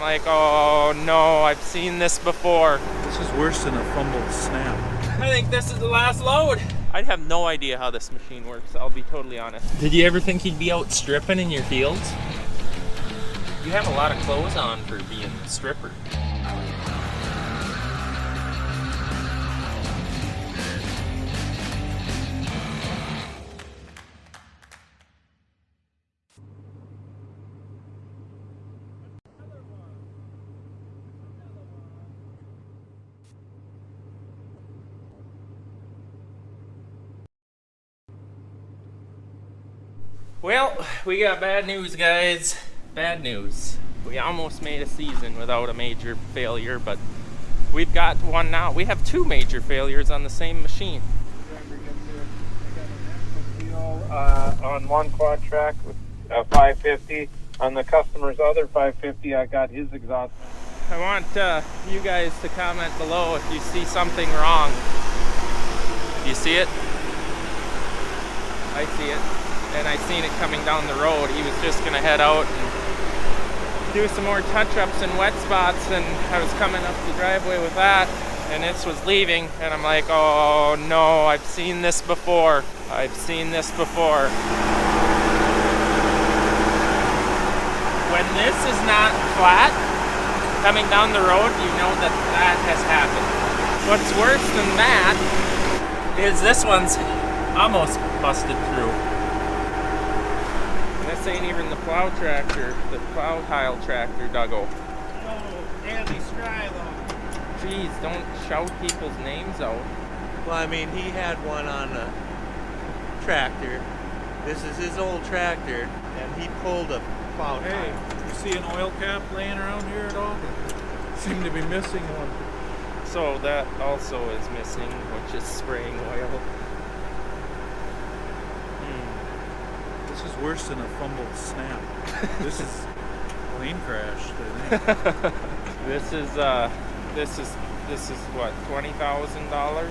I'm like, oh no, I've seen this before. This is worse than a fumbled snap. I think this is the last load. I have no idea how this machine works, I'll be totally honest. Did you ever think you'd be out stripping in your fields? You have a lot of clothes on for being a stripper. Well, we got bad news, guys. Bad news. We almost made a season without a major failure, but we've got one now. We have two major failures on the same machine. On one quad track with a 550. On the customer's other 550, I got his exhaust. I want you guys to comment below if you see something wrong. Do you see it? I see it. And I seen it coming down the road. He was just gonna head out and do some more touch-ups and wet spots, and I was coming up the driveway with that, and this was leaving, and I'm like, oh no, I've seen this before. I've seen this before. When this is not flat, coming down the road, you know that that has happened. What's worse than that is this one's almost busted through. This ain't even the plow tractor, the plow tile tractor, Duggo. Oh, Andy Strilo. Jeez, don't shout people's names out. Well, I mean, he had one on a tractor. This is his old tractor, and he pulled a plow Hey, tile. you see an oil cap laying around here at all? Seem to be missing one. So that also is missing, which is spraying oil. This is worse than a fumbled snap. This is plane crashed, I think. This is what, $20,000?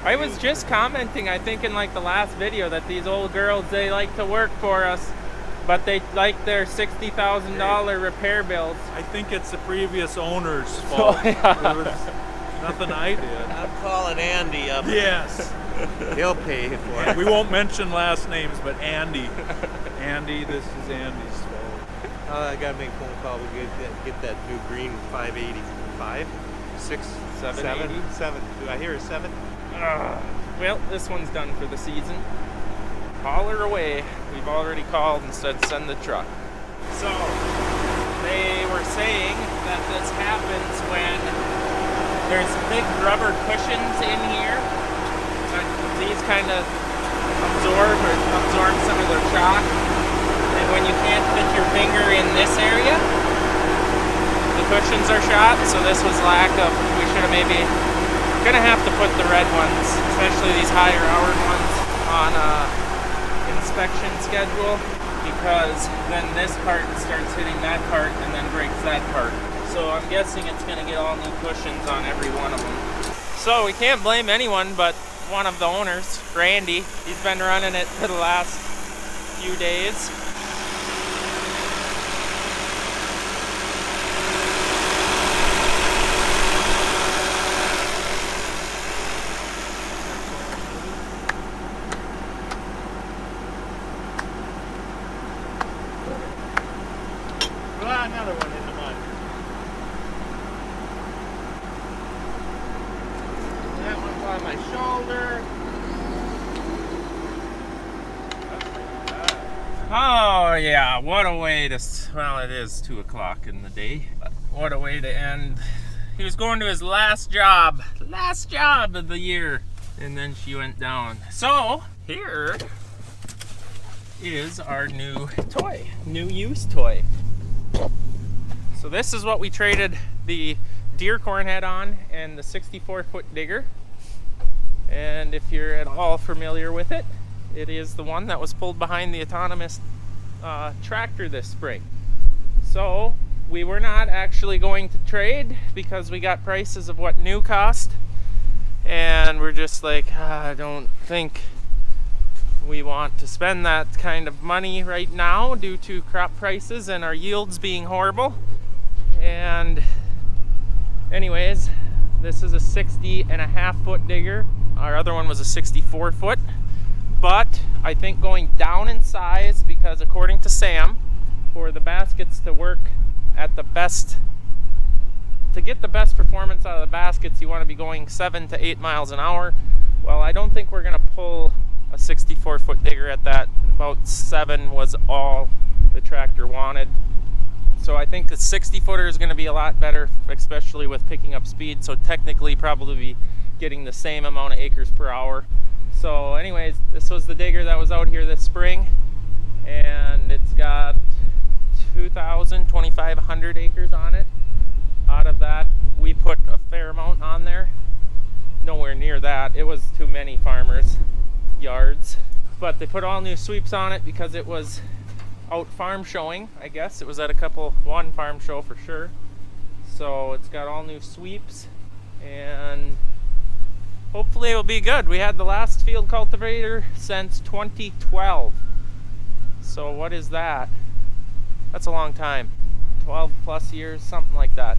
I was just commenting, I think in like the last video, that these old girls, they like to work for us, but they like their $60,000 repair bills. I think it's the previous owner's fault. Oh, yeah. There was nothing I did. I'm calling Andy up. Yes. He'll pay for it. We won't mention last names, but Andy. Andy, this is Andy's fault. I gotta make a phone call. We get that new green 585, 6, 780? 7. Do I hear a 7? Well, this one's done for the season. Holler away. We've already called and said send the truck. So, they were saying that this happens when there's big rubber cushions in here. These kind of absorb some of their shock. And when you can't fit your finger in this area, the cushions are shot. So this was lack of, we should have maybe, gonna have to put the red ones, especially these higher hour ones, on a inspection schedule, because then this part starts hitting that part and then breaks that part. So I'm guessing it's gonna get all new cushions on every one of them. So we can't blame anyone but one of the owners, Randy. He's been running it for the last few days. Well, another one in the mud. That one by my shoulder. Oh yeah, what a way to, well, it is 2 o'clock in the day, but what a way to end. He was going to his last job of the year, and then she went down. So here is our new toy, new used toy. So this is what we traded the deer corn head on, and the 64-foot digger. And if you're at all familiar with it, it is the one that was pulled behind the autonomous tractor this spring. So we were not actually going to trade because we got prices of what new cost, and we're just like, I don't think we want to spend that kind of money right now due to crop prices and our yields being horrible. And anyways, this is a 60.5 foot digger. Our other one was a 64 foot. But I think going down in size, because according to Sam, for the baskets to work at the best, to get the best performance out of the baskets, you want to be going 7 to 8 miles an hour. Well, I don't think we're going to pull a 64 foot digger at that. About 7 was all the tractor wanted. So I think the 60 footer is going to be a lot better, especially with picking up speed. So technically probably be getting the same amount of acres per hour. So anyways, this was the digger that was out here this spring, and it's got 2,500 acres on it. Out of that, we put a fair amount on there. Nowhere near that. It was too many farmers' yards. But they put all new sweeps on it because it was out farm showing, I guess. It was at one farm show for sure. So it's got all new sweeps, and hopefully it will be good. We had the last field cultivator since 2012. So what is that? That's a long time. 12 plus years, something like that.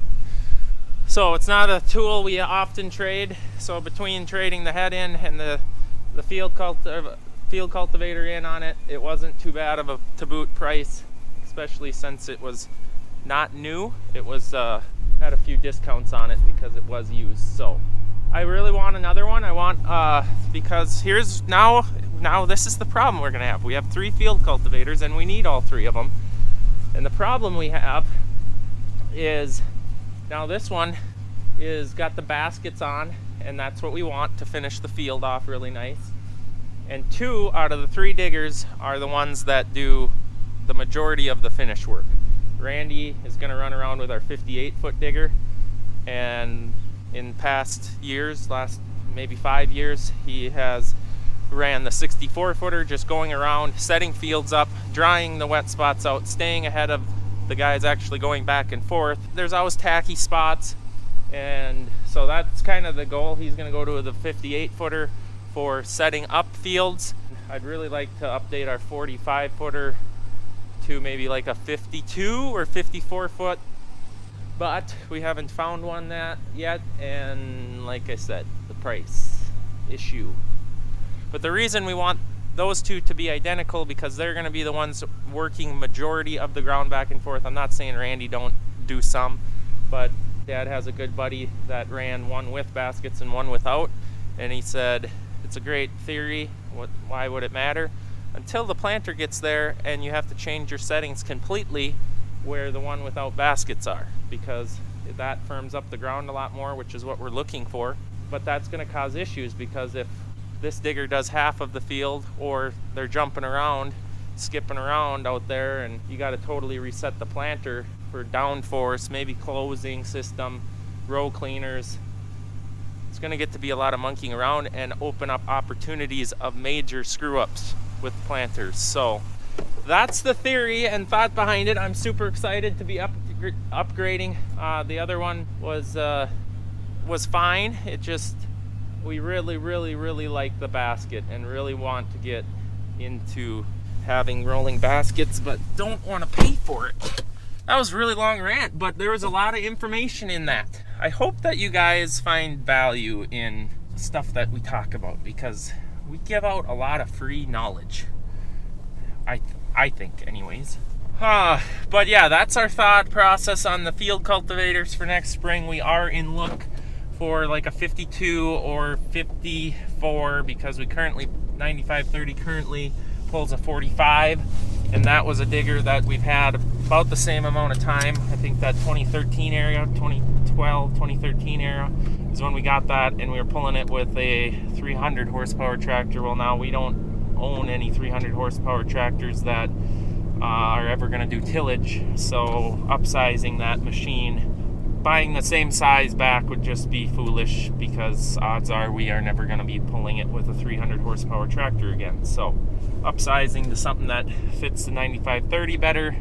So it's not a tool we often trade. So between trading the head in and the field cultivator in on it, it wasn't too bad of a to boot price, especially since it was not new. It was had a few discounts on it because it was used. So I really want another one. I want because here's now this is the problem we're gonna have. We have 3 field cultivators and we need all 3 of them. And the problem we have is now this one is got the baskets on, and that's what we want to finish the field off really nice. And 2 out of the 3 diggers are the ones that do the majority of the finish work. Randy is going to run around with our 58 foot digger, and in past years, last maybe 5 years, he has ran the 64 footer, just going around, setting fields up, drying the wet spots out, staying ahead of the guys actually going back and forth. There's always tacky spots, and so that's kind of the goal. He's going to go to the 58 footer for setting up fields. I'd really like to update our 45 footer to maybe like a 52 or 54 foot, but we haven't found one that yet, and like I said, the price issue. But the reason we want those 2 to be identical, because they're going to be the ones working majority of the ground back and forth. I'm not saying Randy don't do some, but Dad has a good buddy that ran one with baskets and one without, and he said it's a great theory. Why would it matter? Until the planter gets there and you have to change your settings completely where the one without baskets are, because that firms up the ground a lot more, which is what we're looking for. But that's going to cause issues, because if this digger does half of the field, or they're jumping around, skipping around out there, and you got to totally reset the planter for downforce, maybe closing system, row cleaners. It's going to get to be a lot of monkeying around and open up opportunities of major screw-ups with planters. So that's the theory and thought behind it. I'm super excited to be upgrading. The other one was fine. It just, we really like the basket and really want to get into having rolling baskets, but don't want to pay for it. That was a really long rant, but there was a lot of information in that. I hope that you guys find value in stuff that we talk about, because we give out a lot of free knowledge. I think anyways. But yeah, that's our thought process on the field cultivators for next spring. We are in look for like a 52 or 54, because we currently 9530 currently pulls a 45, and that was a digger that we've had about the same amount of time. I think that 2013 area, 2012, 2013 era is when we got that, and we were pulling it with a 300 horsepower tractor. Well, now we don't own any 300 horsepower tractors that are ever going to do tillage, so upsizing that machine, buying the same size back would just be foolish, because odds are we are never going to be pulling it with a 300 horsepower tractor again. So upsizing to something that fits the 9530 better,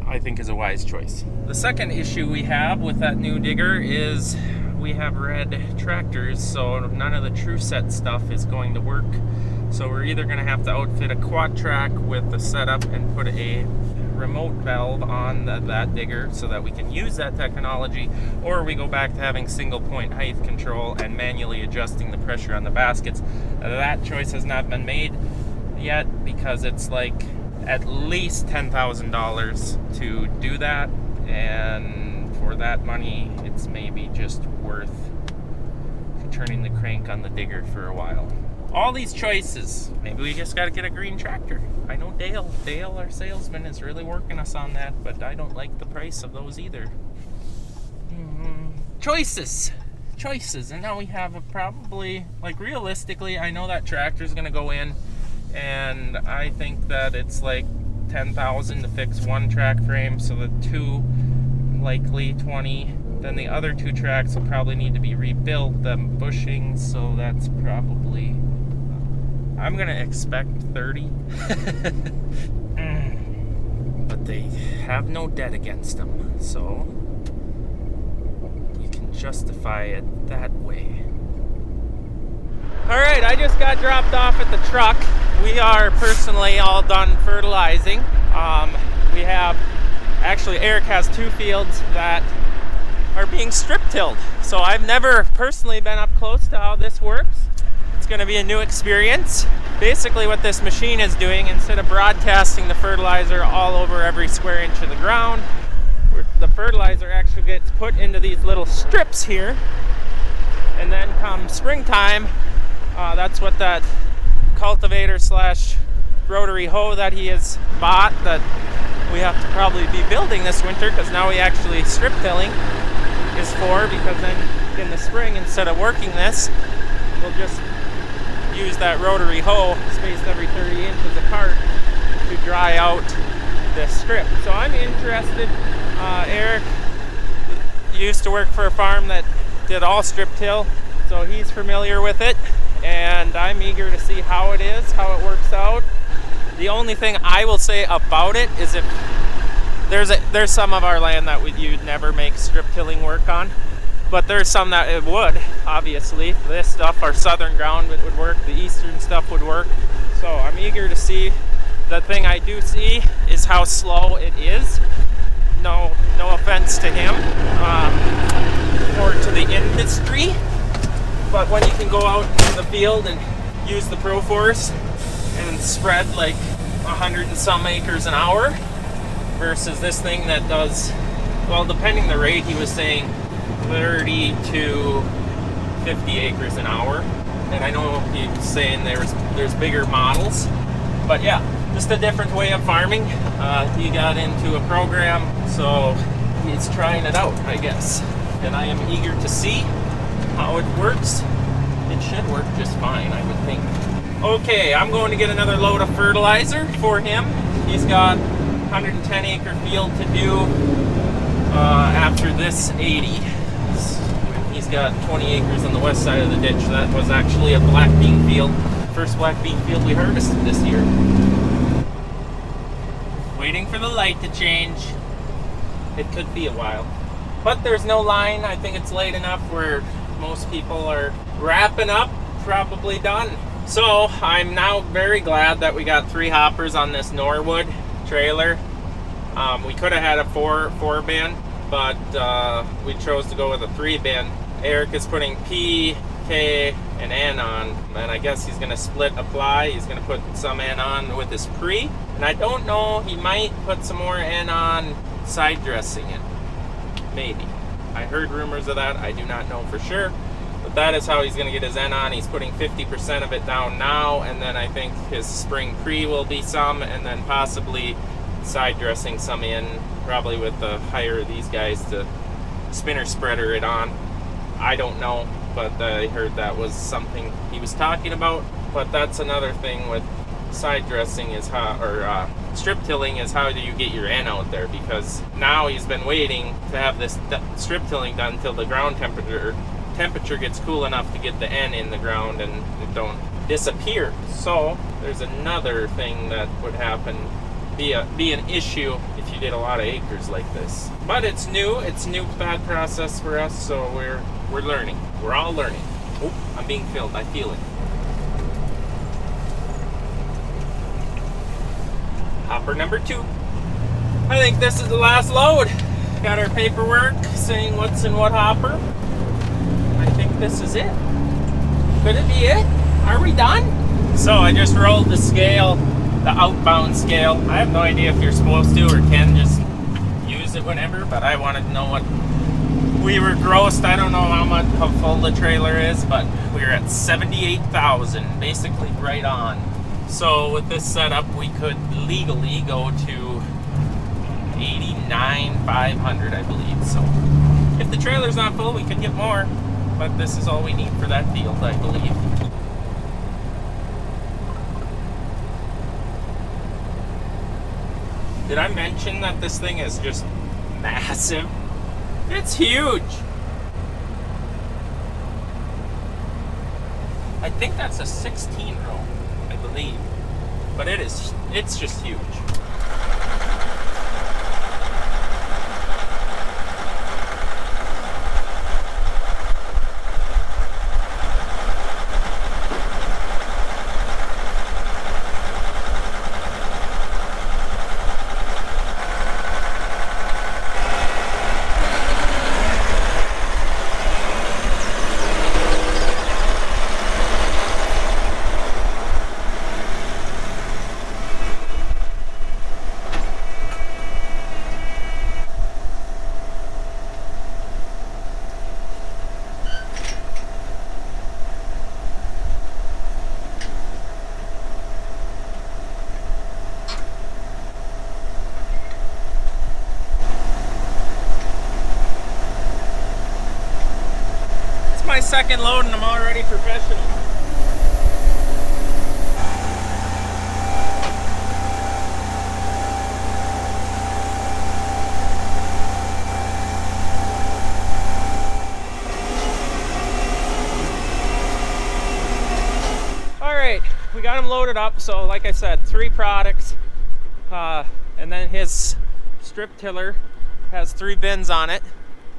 I think, is a wise choice. The second issue we have with that new digger is we have red tractors, so none of the true set stuff is going to work So we're either going to have to outfit a quad track with the setup and put a remote valve on that digger so that we can use that technology, or we go back to having single point height control and manually adjusting the pressure on the baskets. That choice has not been made yet because it's like at least $10,000 to do that, and for that money it's maybe just worth turning the crank on the digger for a while. All these choices. Maybe we just got to get a green tractor. I know Dale, our salesman, is really working us on that, but I don't like the price of those either. Choices. And now we have probably, like, realistically, I know that tractor's going to go in, and I think that it's like $10,000 to fix one track frame, so the two, likely 20. Then the other two tracks will probably need to be rebuilt, the bushings, so that's probably, I'm gonna expect 30. But they have no debt against them, so you can justify it that way. Alright, I just got dropped off at the truck. We are personally all done fertilizing. We have, actually Eric has 2 fields that are being strip tilled. So I've never personally been up close to how this works. It's going to be a new experience. Basically what this machine is doing, instead of broadcasting the fertilizer all over every square inch of the ground, the fertilizer actually gets put into these little strips here, and then come springtime, that's what that cultivator slash rotary hoe that he has bought that we have to probably be building this winter, because now we actually strip tilling is for, because then in the spring, instead of working this, we'll just use that rotary hoe spaced every 30 inches apart to dry out this strip. So I'm interested. Eric used to work for a farm that did all strip till, so he's familiar with it, and I'm eager to see how it is, how it works out. The only thing I will say about it is if there's some of our land that you'd never make strip tilling work on, but there's some that it would, obviously. This stuff, our southern ground, it would work, the eastern stuff would work. So I'm eager to see. The thing I do see is how slow it is. No offense to him or to the industry, but when you can go out into the field and use the ProForce and spread like 100 and some acres an hour versus this thing that does, well, depending the rate, he was saying 30 to 50 acres an hour. And I know he was saying there's bigger models, but yeah, just a different way of farming. He got into a program, so he's trying it out, I guess. And I am eager to see how it works. It should work just fine, I would think. Okay, I'm going to get another load of fertilizer for him. He's got 110 acre field to do after this 80. He's got 20 acres on the west side of the ditch. That was actually a black bean field. First black bean field we harvested this year. Waiting for the light to change. It could be a while. But there's no line. I think it's late enough where most people are wrapping up, probably done. So I'm now very glad that we got 3 hoppers on this Norwood trailer. We could have had a 4 bin, but we chose to go with a 3 bin. Eric is putting P, K, and N on, and I guess he's going to split apply. He's going to put some N on with his pre, and I don't know, he might put some more N on side dressing it. Maybe. I heard rumors of that. I do not know for sure. But that is how he's going to get his N on. He's putting 50% of it down now, and then I think his spring pre will be some, and then possibly side dressing some in, probably with the hire these guys to spinner spreader it on. I don't know, but I heard that was something he was talking about. But that's another thing with side dressing is how, or strip tilling is how do you get your N out there, because now he's been waiting to have this strip tilling done until the ground temperature gets cool enough to get the N in the ground and it don't disappear. So there's another thing that would happen, be an issue if you did a lot of acres like this. But it's new bad process for us, so we're learning. We're all learning. Oh, I'm being filled. I feel it. hopper number 2. I think this is the last load. Got our paperwork saying what's in what hopper. I think this is it. Could it be it? Are we done? So I just rolled the scale, the outbound scale. I have no idea if you're supposed to or can just use it whenever, but I wanted to know what we were grossed. I don't know how full the trailer is, but we were at 78,000, basically right on. So with this setup, we could legally go to 89,500, I believe. So if the trailer's not full, we could get more, but this is all we need for that field, I believe. Did I mention that this thing is just massive? It's huge. I think that's a 16 row, I believe. But it's just huge. My second load and I'm already professional. All right, we got them loaded up. So like I said, 3 products, and then his strip tiller has 3 bins on it.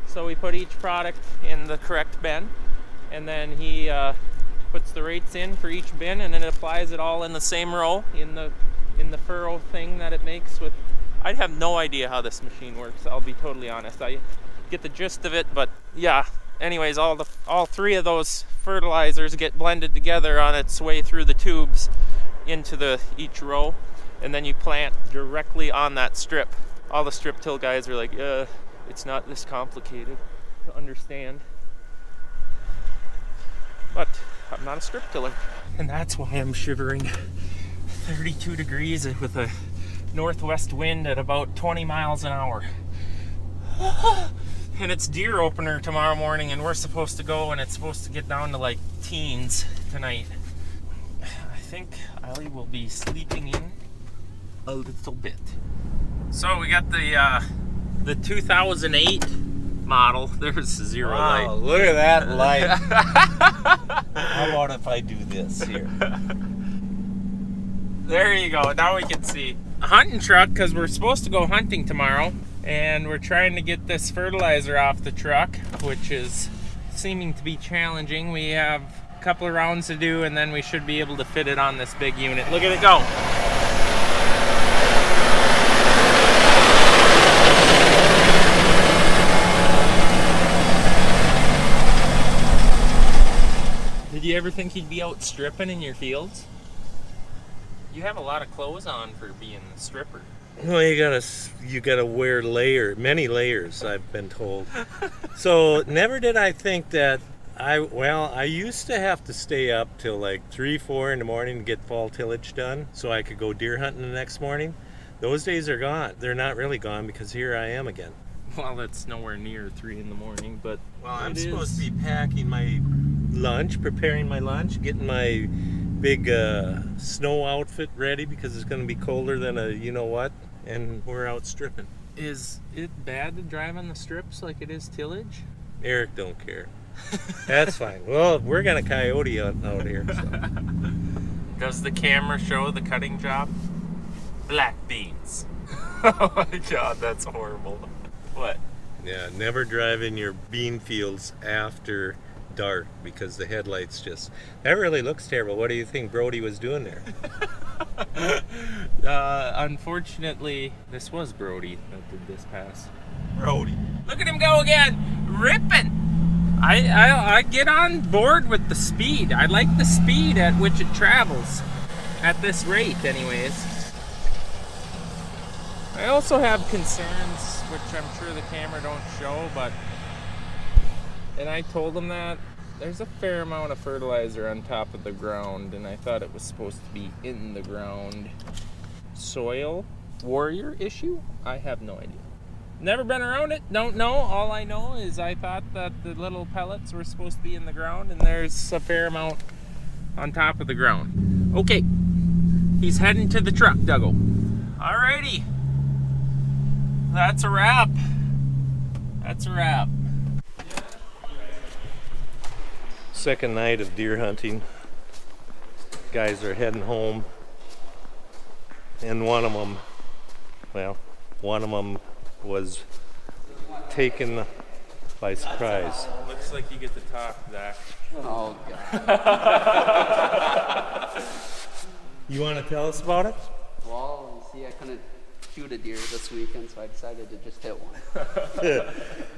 So we put each product in the correct bin, and then he puts the rates in for each bin, and then it applies it all in the same row in the furrow thing that it makes with. I have no idea how this machine works. I'll be totally honest. I get the gist of it, but yeah. Anyways, all 3 of those fertilizers get blended together on its way through the tubes into each row, and then you plant directly on that strip. All the strip till guys are like, it's not this complicated to understand. But I'm not a strip tiller. And that's why I'm shivering. 32 degrees with a northwest wind at about 20 miles an hour. And it's deer opener tomorrow morning, and we're supposed to go, and it's supposed to get down to like teens tonight. I think Ali will be sleeping in a little bit. So we got the 2008 model. There's 0 light. Wow, look at that light. How about if I do this here? There you go. Now we can see. A hunting truck, because we're supposed to go hunting tomorrow, and we're trying to get this fertilizer off the truck, which is seeming to be challenging. We have a couple of rounds to do, and then we should be able to fit it on this big unit. Look at it go. Did you ever think you'd be out stripping in your fields? You have a lot of clothes on for being a stripper. Well, you gotta wear many layers, I've been told. So never did I think that I used to have to stay up till like 3-4 in the morning to get fall tillage done so I could go deer hunting the next morning. Those days are gone. They're not really gone because here I am again. Well, it's nowhere near 3 in the morning, but well, I'm supposed to be packing my lunch, preparing my lunch, getting my big snow outfit ready because it's going to be colder than a you-know-what, and we're out stripping. Is it bad to drive on the strips like it is tillage? Eric don't care. That's fine. Well, we're going to coyote out here. So. Does the camera show the cutting job? Black beans. Oh my god, that's horrible. What? Yeah, never drive in your bean fields after dark because the headlights that really looks terrible. What do you think Brody was doing there? Unfortunately, this was Brody that did this pass. Brody. Look at him go again, ripping. I get on board with the speed. I like the speed at which it travels, at this rate anyways. I also have concerns, which I'm sure the camera don't show, and I told him that there's a fair amount of fertilizer on top of the ground, and I thought it was supposed to be in the ground. Soil warrior issue? I have no idea. Never been around it, don't know. All I know is I thought that the little pellets were supposed to be in the ground, and there's a fair amount on top of the ground. Okay, he's heading to the truck, Dougal. Alrighty, that's a wrap. That's a wrap. Second night of deer hunting. Guys are heading home, and one of them was taken by surprise. Looks like you get to talk, Zach. Oh, God. You want to tell us about it? Well, you see, I couldn't shoot a deer this weekend, so I decided to just hit one.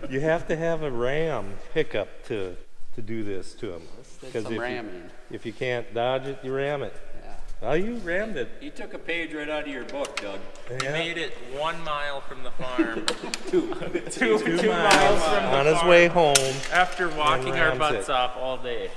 You have to have a ram pickup to do this to him. Did some ramming. If you can't dodge it, you ram it. Yeah. Oh, you rammed it. You took a page right out of your book, Doug. He made it 1 mile from the farm. Two two miles from the on his farm way home. after walking our rams butts it. off all day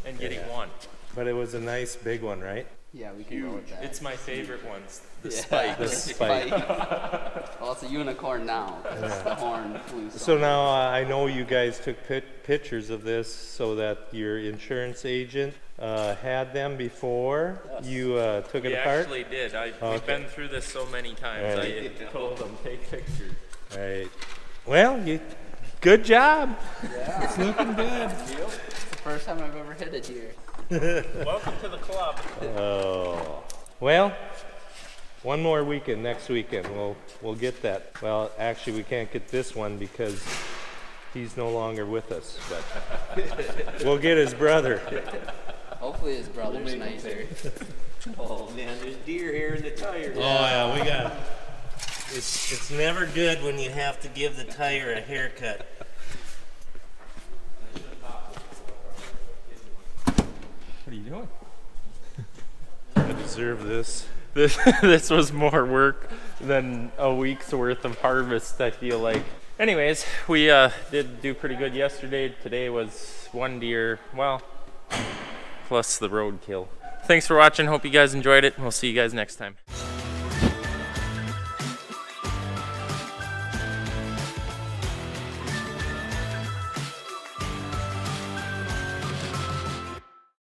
and getting one. But it was a nice big one, right? Yeah, we can go with that. It's my favorite ones. The Yeah. spike. The spike. Well, it's a unicorn now, 'cause the horn flew So now I know you guys took pictures of this so that your insurance agent had them before you took We it apart? actually did. We've Okay. been through this so many times. Right. I told them, take pictures. Right. Well, good job. Yeah. It's looking good. It's the first time I've ever hit a deer. Welcome to the club. Oh. Well, one more weekend, next weekend, we'll get that. Well, actually, we can't get this one because he's no longer with us, but we'll get his brother. Hopefully his brother's nicer. Oh man, there's deer hair in the tire. Oh yeah, we got. It's never good when you have to give the tire a haircut. What are you doing? I deserve this. This was more work than a week's worth of harvest, I feel like. Anyways, we did do pretty good yesterday. Today was 1 deer, well, plus the roadkill. Thanks for watching. Hope you guys enjoyed it. We'll see you guys next time.